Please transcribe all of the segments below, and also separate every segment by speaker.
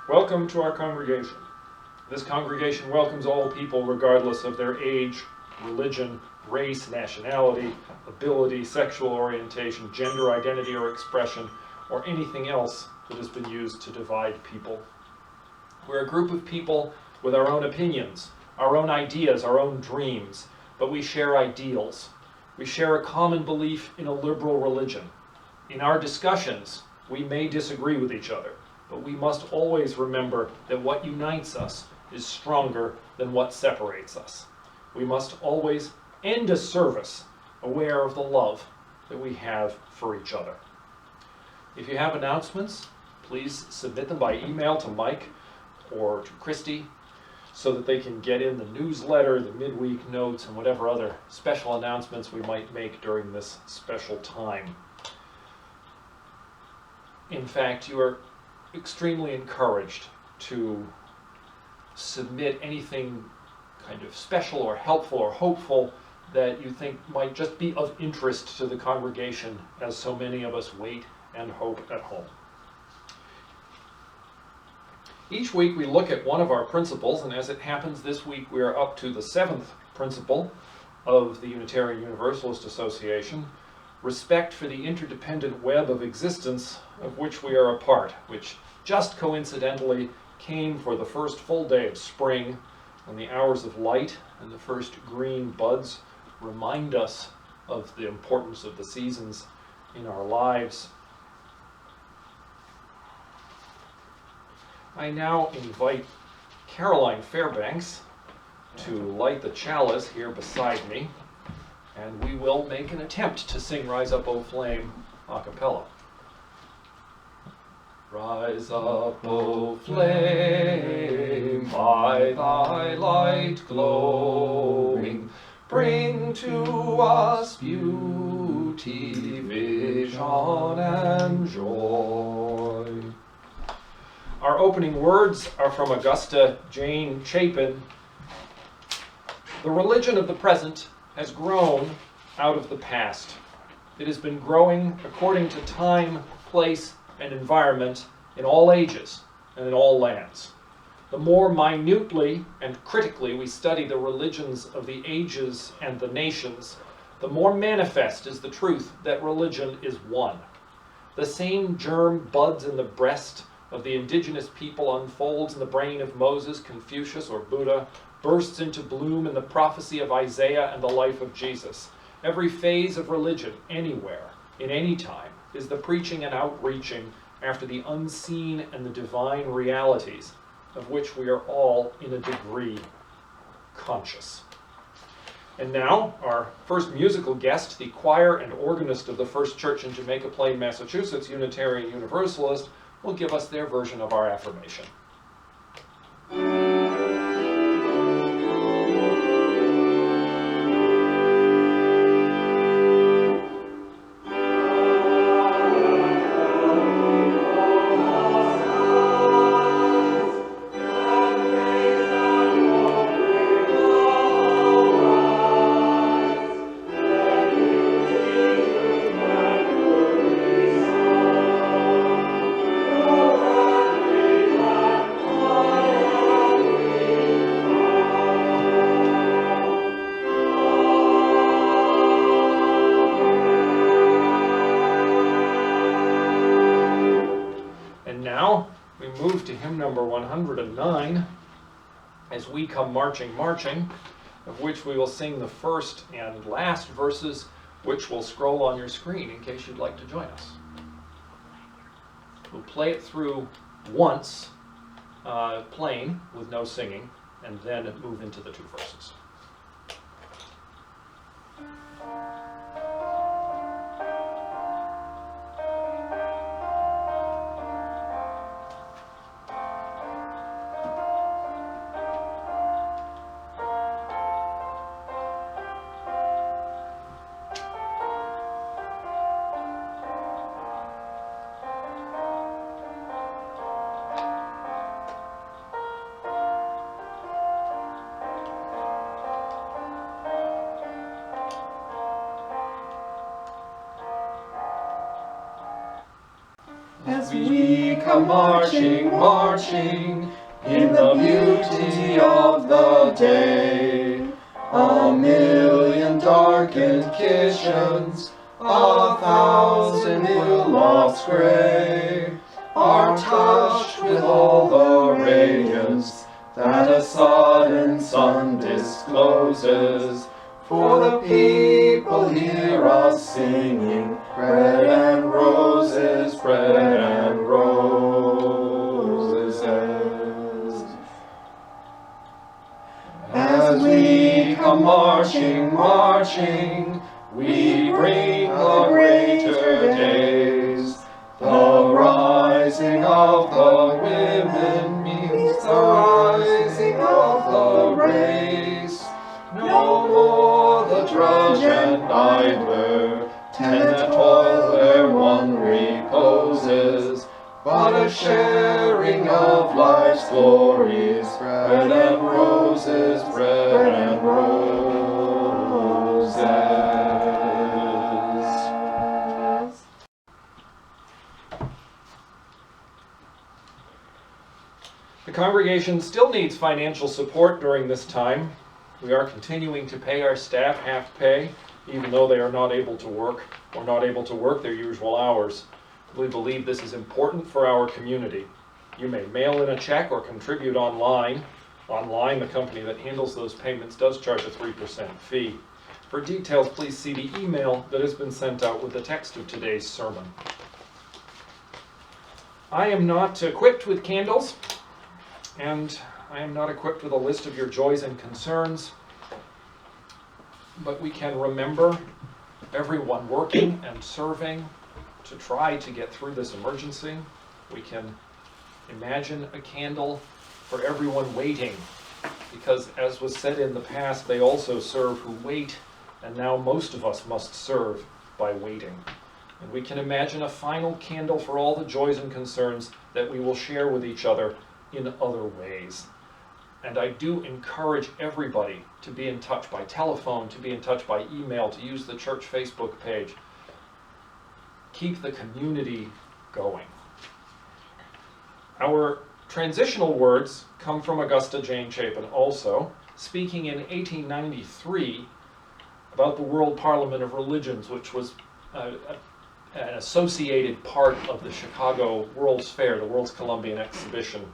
Speaker 1: Welcome to our congregation. This congregation welcomes all people regardless of their age, religion, race, nationality, ability, sexual orientation, gender identity or expression, or anything else that has been used to divide people. We're a group of people with our own opinions, our own ideas, our own dreams, but we share ideals. We share a common belief in a liberal religion. In our discussions, we may disagree with each other, but we must always remember that what unites us is stronger than what separates us. We must always end a service aware of the love that we have for each other. If you have announcements, please submit them by email to Mike or to Christy so that they can get in the newsletter, the midweek notes, and whatever other special announcements we might make during this special time. In fact, you are extremely encouraged to submit anything kind of special or helpful or hopeful that you think might just be of interest to the congregation as so many of us wait and hope at home. Each week we look at one of our principles, and as it happens this week we are up to the 7th principle of the Unitarian Universalist Association, respect for the interdependent web of existence of which we are a part, which just coincidentally came for the first full day of spring, when the hours of light and the first green buds remind us of the importance of the seasons in our lives. I now invite Caroline Fairbanks to light the chalice here beside me, and we will make an attempt to sing Rise Up, O Flame a cappella. Rise up, O flame, by thy light glowing, bring to us beauty, vision, and joy. Our opening words are from Augusta Jane Chapin. The religion of the present has grown out of the past. It has been growing according to time, place, and environment in all ages and in all lands. The more minutely and critically we study the religions of the ages and the nations, the more manifest is the truth that religion is one. The same germ buds in the breast of the indigenous people, unfolds in the brain of Moses, Confucius, or Buddha, bursts into bloom in the prophecy of Isaiah and the life of Jesus. Every phase of religion, anywhere, in any time, is the preaching and outreaching after the unseen and the divine realities of which we are all, in a degree, conscious. And now, our first musical guest, the choir and organist of the First Church in Jamaica Plain, Massachusetts, Unitarian Universalist, will give us their version of our affirmation. Number 109, as we come marching, marching, of which we will sing the first and last verses, which will scroll on your screen in case you'd like to join us. We'll play it through once, plain, with no singing, and then move into the two verses.
Speaker 2: As we
Speaker 1: come marching, marching, in the beauty of the day. A million darkened kitchens, 1,000 lofts gray, are touched with all the radiance that a sudden sun discloses. For the people hear us singing, bread and roses, bread and roses. As we come marching, marching, we bring the greater days. The rising of the women means the rising of the race. No more the drudge and idler, tenant toil where one reposes, but a sharing of life's glories, bread and roses, bread and roses. The congregation still needs financial support during this time. We are continuing to pay our staff half pay, even though they are not able to work or not able to work their usual hours. We believe this is important for our community. You may mail in a check or contribute online. Online, the company that handles those payments does charge a 3% fee. For details, please see the email that has been sent out with the text of today's sermon. I am not equipped with candles, and I am not equipped with a list of your joys and concerns, but we can remember everyone working and serving to try to get through this emergency. We can imagine a candle for everyone waiting, because as was said in the past, they also serve who wait, and now most of us must serve by waiting. And we can imagine a final candle for all the joys and concerns that we will share with each other in other ways. And I do encourage everybody to be in touch by telephone, to be in touch by email, to use the church Facebook page. Keep the community going. Our transitional words come from Augusta Jane Chapin also, speaking in 1893 about the World Parliament of Religions, which was an associated part of the Chicago World's Fair, the World's Columbian Exhibition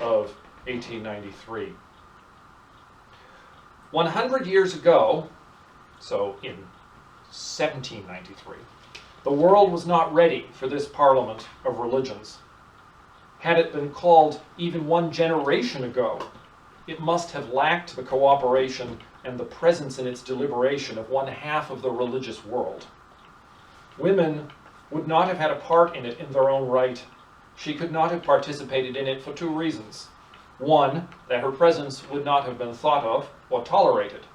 Speaker 1: of 1893. 100 years ago, so in 1793, the world was not ready for this Parliament of Religions. Had it been called even one generation ago, it must have lacked the cooperation and the presence in its deliberation of one half of the religious world. Women would not have had a part in it in their own right. She could not have participated in it for two reasons. One, that her presence would not have been thought of or tolerated.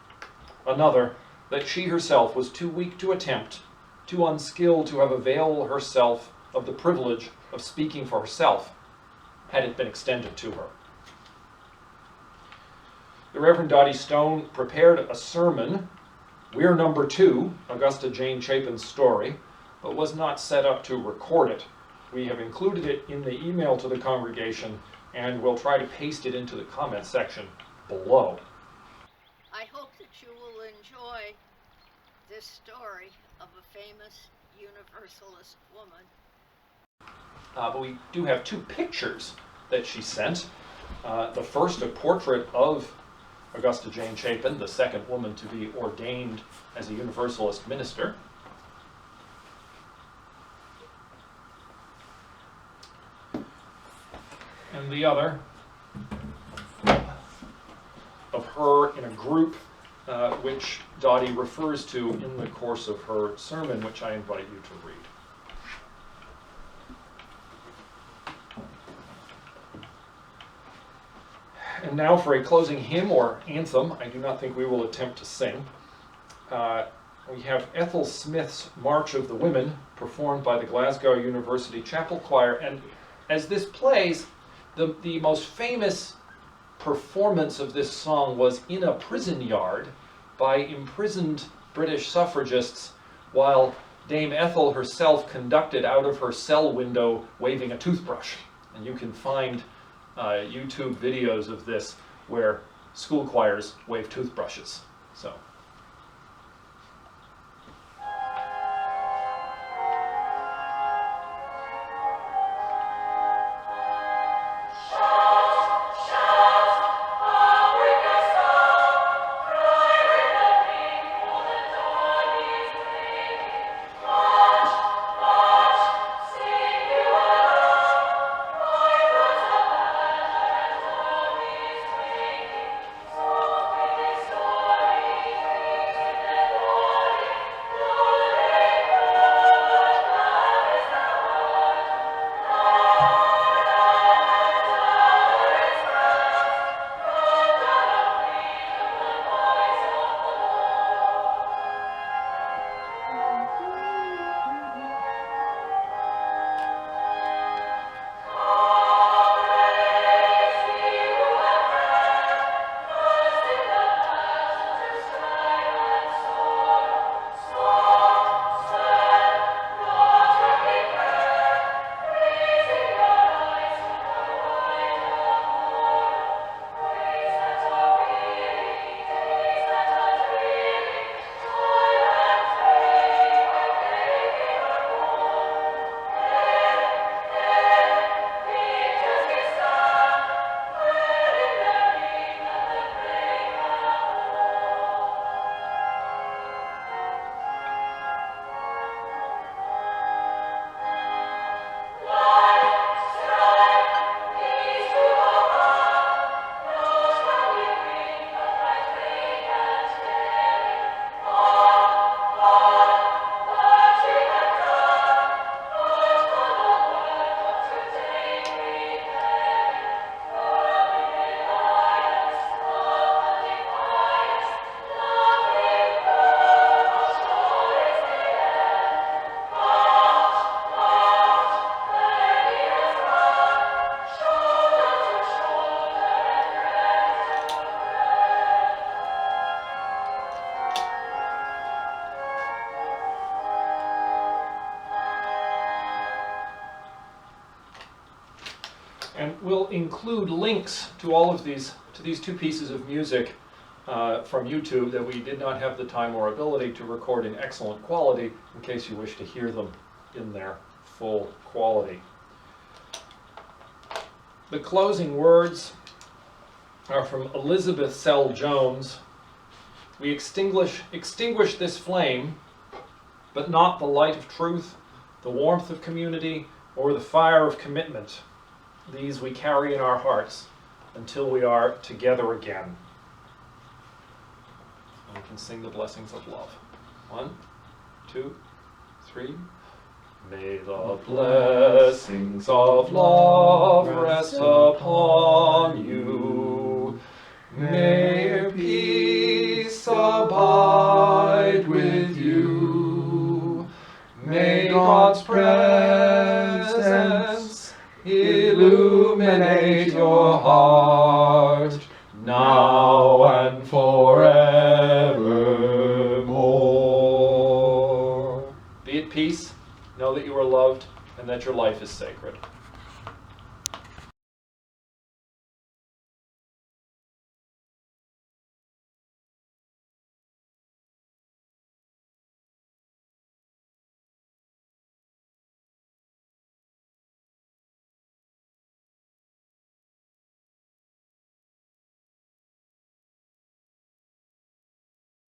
Speaker 1: Another, that she herself was too weak to attempt, too unskilled to have availed herself of the privilege of speaking for herself, had it been extended to her. The Reverend Dottie Stone prepared a sermon, We're Number 2, Augusta Jane Chapin's story, but was not set up to record it. We have included it in the email to the congregation, and we'll try to paste it into the comment section below.
Speaker 2: I hope that you will enjoy this story of a famous Universalist woman.
Speaker 1: But we do have two pictures that she sent. The first, a portrait of Augusta Jane Chapin, the second woman to be ordained as a Universalist minister. And the other of her in a group which Dottie refers to in the course of her sermon, which I invite you to read. And now for a closing hymn or anthem. I do not think we will attempt to sing. We have Ethel Smith's March of the Women, performed by the Glasgow University Chapel Choir. And as this plays, the most famous performance of this song was in a prison yard by imprisoned British suffragists, while Dame Ethel herself conducted out of her cell window waving a toothbrush. And you can find YouTube videos of this where school choirs wave toothbrushes. So. And we'll include links to all of these, to these two pieces of music from YouTube that we did not have the time or ability to record in excellent quality, in case you wish to hear them in their full quality. The closing words are from Elizabeth Sell Jones. We extinguish this flame, but not the light of truth, the warmth of community, or the fire of commitment. These we carry in our hearts until we are together again. And we can sing the blessings of love. 1, 2, 3. May the blessings of love rest upon you. May peace abide with you. May God's presence illuminate your heart now and forevermore. Be at peace. Know that you are loved and that your life is sacred.